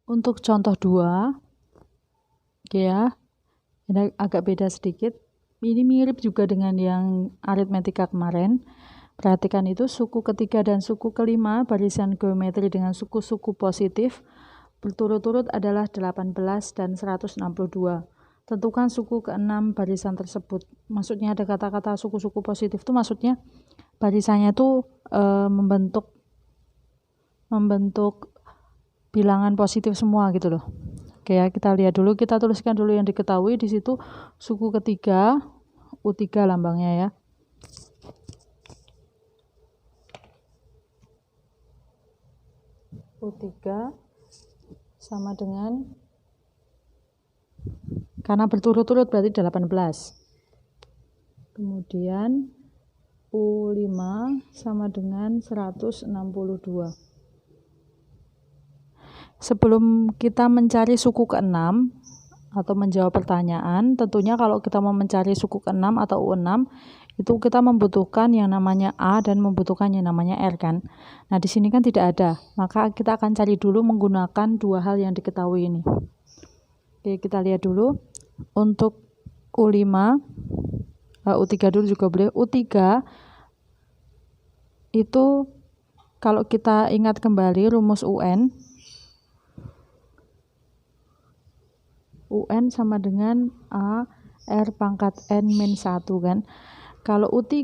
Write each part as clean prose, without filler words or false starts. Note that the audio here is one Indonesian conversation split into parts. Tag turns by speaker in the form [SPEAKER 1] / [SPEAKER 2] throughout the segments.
[SPEAKER 1] Untuk contoh 2, ya, ini agak beda sedikit. Ini mirip juga dengan yang aritmetika kemarin. Perhatikan itu suku ketiga dan suku kelima barisan geometri dengan suku-suku positif berturut-turut adalah 18 dan 162. Tentukan suku ke-6 barisan tersebut. Maksudnya ada kata-kata suku-suku positif itu maksudnya barisannya itu membentuk bilangan positif semua gitu loh. Oke ya, kita lihat dulu, kita tuliskan dulu yang diketahui di situ. Suku ketiga U3 lambangnya ya. U3 sama dengan, karena berturut-turut berarti 18. Kemudian U5 sama dengan 162. Sebelum kita mencari suku ke-6 atau menjawab pertanyaan, tentunya kalau kita mau mencari suku ke-6 atau U6, itu kita membutuhkan yang namanya A dan membutuhkan yang namanya R kan. Nah, di sini kan tidak ada. Maka kita akan cari dulu menggunakan dua hal yang diketahui ini. Oke, kita lihat dulu. Untuk U5, U3 dulu juga boleh. U3 itu kalau kita ingat kembali rumus UN sama dengan A R pangkat N min 1 kan. Kalau U3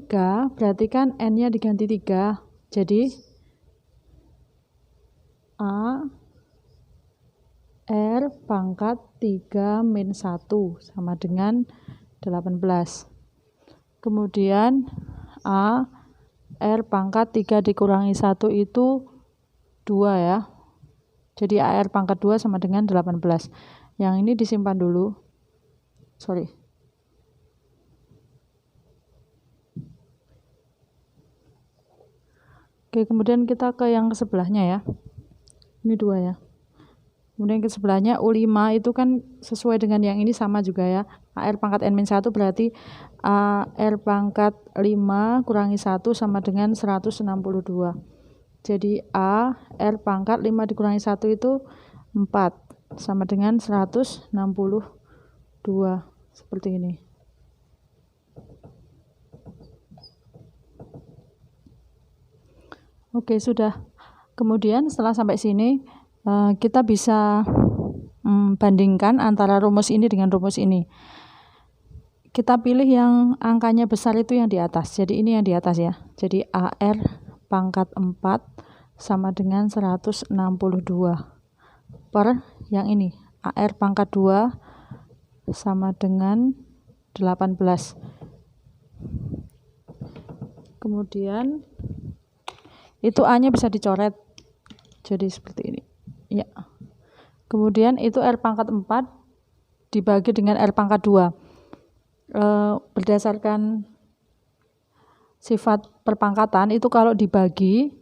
[SPEAKER 1] berarti kan N-nya diganti 3. Jadi A R pangkat 3 min 1 sama dengan 18. Kemudian A R pangkat 3 dikurangi 1 itu 2 ya. Jadi AR pangkat 2 sama dengan 18. Yang ini disimpan dulu. Oke, kemudian kita ke yang sebelahnya ya. Ini 2 ya. Kemudian ke sebelahnya U5 itu kan sesuai dengan yang ini sama juga ya. AR pangkat N-1 berarti AR pangkat 5 kurangi 1 sama dengan 162. Jadi AR pangkat 5 dikurangi 1 itu 4 sama dengan 162. Seperti ini. Oke, sudah. Kemudian setelah sampai sini kita bisa bandingkan antara rumus ini dengan rumus ini. Kita pilih yang angkanya besar itu yang di atas. Jadi ini yang di atas ya. Jadi AR pangkat 4 sama dengan 162 per yang ini. AR pangkat 2 sama dengan 18. Kemudian itu A-nya bisa dicoret. Jadi seperti ini. Ya. Kemudian itu R pangkat 4 dibagi dengan R pangkat 2. Berdasarkan sifat perpangkatan itu kalau dibagi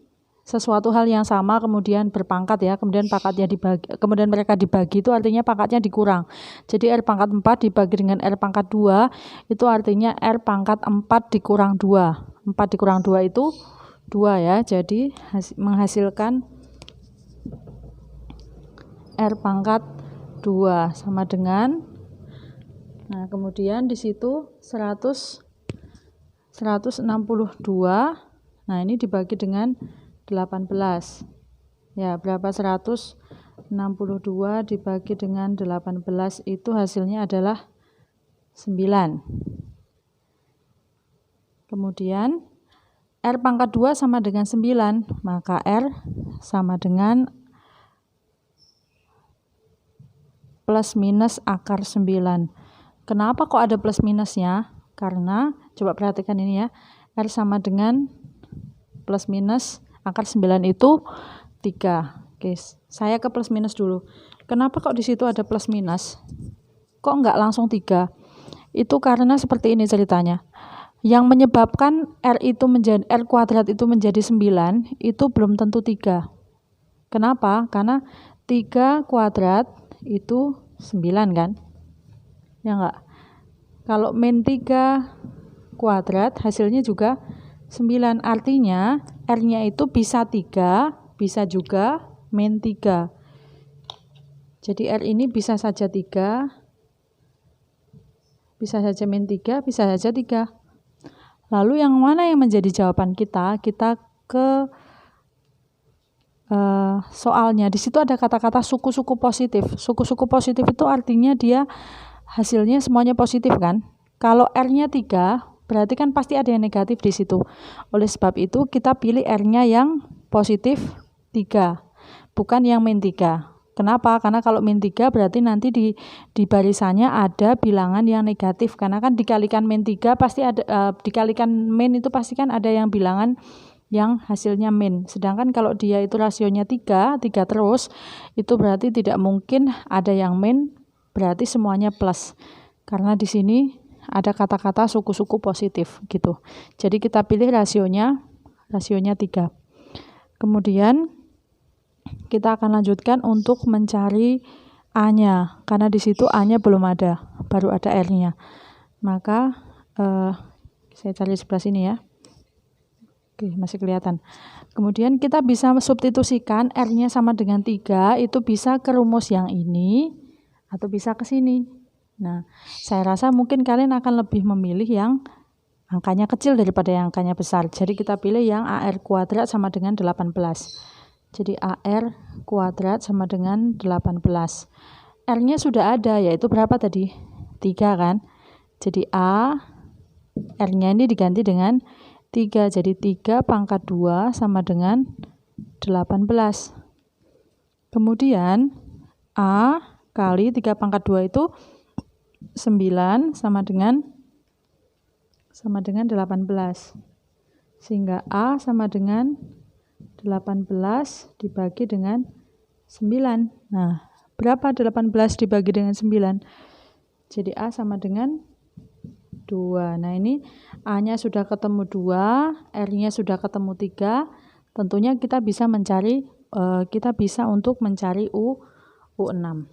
[SPEAKER 1] sesuatu hal yang sama kemudian berpangkat ya, kemudian pangkatnya dibagi, kemudian mereka dibagi itu artinya pangkatnya dikurang. Jadi R pangkat 4 dibagi dengan R pangkat 2 itu artinya R pangkat 4 dikurang 2. 4 dikurang 2 itu 2 ya. Jadi menghasilkan R pangkat 2 sama dengan, nah kemudian di situ 162. Nah, ini dibagi dengan 18. Ya, berapa 162 dibagi dengan 18 itu hasilnya adalah 9. Kemudian R pangkat 2 sama dengan 9, maka R sama dengan plus minus akar 9. Kenapa kok ada plus minusnya? Karena, coba perhatikan ini ya, R sama dengan plus minus akar 9 itu 3. Oke, saya ke plus minus dulu. Kenapa kok di situ ada plus minus? Kok enggak langsung 3? Itu karena seperti ini ceritanya. Yang menyebabkan R kuadrat itu menjadi 9 itu belum tentu 3. Kenapa? Karena 3 kuadrat itu 9 kan? Ya enggak? Kalau min 3 kuadrat hasilnya juga 9. Artinya R-nya itu bisa 3, bisa juga min 3. Jadi R ini bisa saja 3, bisa saja min 3, bisa saja 3. Lalu yang mana yang menjadi jawaban kita? Kita ke soalnya. Di situ ada kata-kata suku-suku positif. Suku-suku positif itu artinya dia hasilnya semuanya positif kan? Kalau R-nya 3, berarti kan pasti ada yang negatif di situ. Oleh sebab itu kita pilih R-nya yang positif 3, bukan yang min 3. Kenapa? Karena kalau min 3 berarti nanti di barisannya ada bilangan yang negatif. Karena kan dikalikan min 3 pasti ada, dikalikan min itu pasti kan ada yang bilangan yang hasilnya min. Sedangkan kalau dia itu rasionya 3 terus, itu berarti tidak mungkin ada yang min, berarti semuanya plus. Karena di sini ada kata-kata suku-suku positif gitu. Jadi kita pilih rasionya 3. Kemudian kita akan lanjutkan untuk mencari A-nya. Karena di situ A-nya belum ada, baru ada R-nya. Maka saya cari sebelah sini ya. Oke, masih kelihatan. Kemudian kita bisa substitusikan R-nya sama dengan 3, itu bisa ke rumus yang ini atau bisa ke sini. Nah, saya rasa mungkin kalian akan lebih memilih yang angkanya kecil daripada yang angkanya besar. Jadi kita pilih yang AR kuadrat sama dengan 18. Jadi AR kuadrat sama dengan 18. R-nya sudah ada, yaitu berapa tadi? 3 kan? Jadi A, R-nya ini diganti dengan 3, jadi 3 pangkat 2 sama dengan 18. Kemudian A kali 3 pangkat 2 itu 9 sama dengan 18. Sehingga A sama dengan 18 dibagi dengan 9. Nah, berapa 18 dibagi dengan 9? Jadi A sama dengan 2. Nah, ini A-nya sudah ketemu 2, R-nya sudah ketemu 3. Tentunya kita bisa mencari, untuk mencari U6.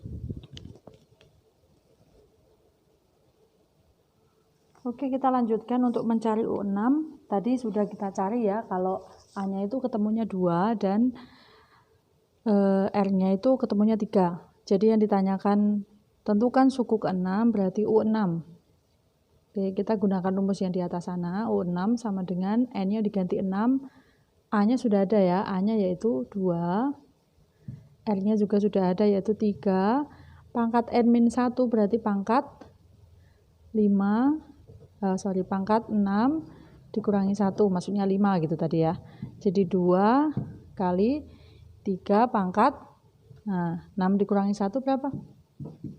[SPEAKER 1] Oke, kita lanjutkan untuk mencari U6. Tadi sudah kita cari ya, kalau A-nya itu ketemunya 2 dan R-nya itu ketemunya 3. Jadi yang ditanyakan, tentukan suku ke-6 berarti U6. Oke, kita gunakan rumus yang di atas sana. U6 sama dengan N-nya diganti 6. A-nya sudah ada ya, A-nya yaitu 2. R-nya juga sudah ada yaitu 3. Pangkat N-1 berarti pangkat 6 dikurangi 1, maksudnya 5 gitu tadi ya. Jadi 2 kali 3 pangkat, nah 6 dikurangi 1 berapa?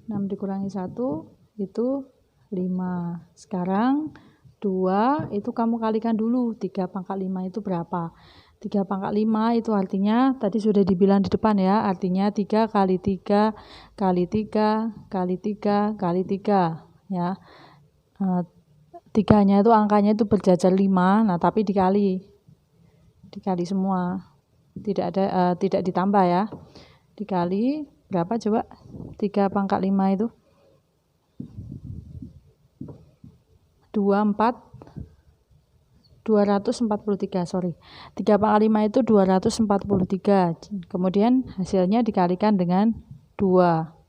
[SPEAKER 1] 6 dikurangi 1 itu 5. Sekarang 2 itu kamu kalikan dulu, 3 pangkat 5 itu berapa? 3 pangkat 5 itu artinya, tadi sudah dibilang di depan ya, artinya 3 kali 3 kali 3 kali 3 kali 3 ya. 3-nya itu angkanya itu berjajar 5, nah tapi dikali semua, tidak ditambah ya. Dikali berapa coba? 3 pangkat 5 itu 243, sorry. 3 pangkat 5 itu 243. Kemudian hasilnya dikalikan dengan 2.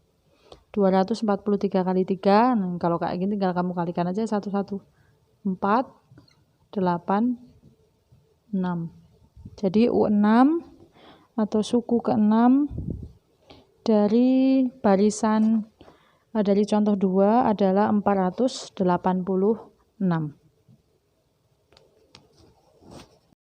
[SPEAKER 1] 243 kali 3, nah, kalau kayak gini tinggal kamu kalikan aja satu-satu. 4, 8, 6. Jadi U6 atau suku ke-6 dari barisan, dari contoh 2 adalah 486.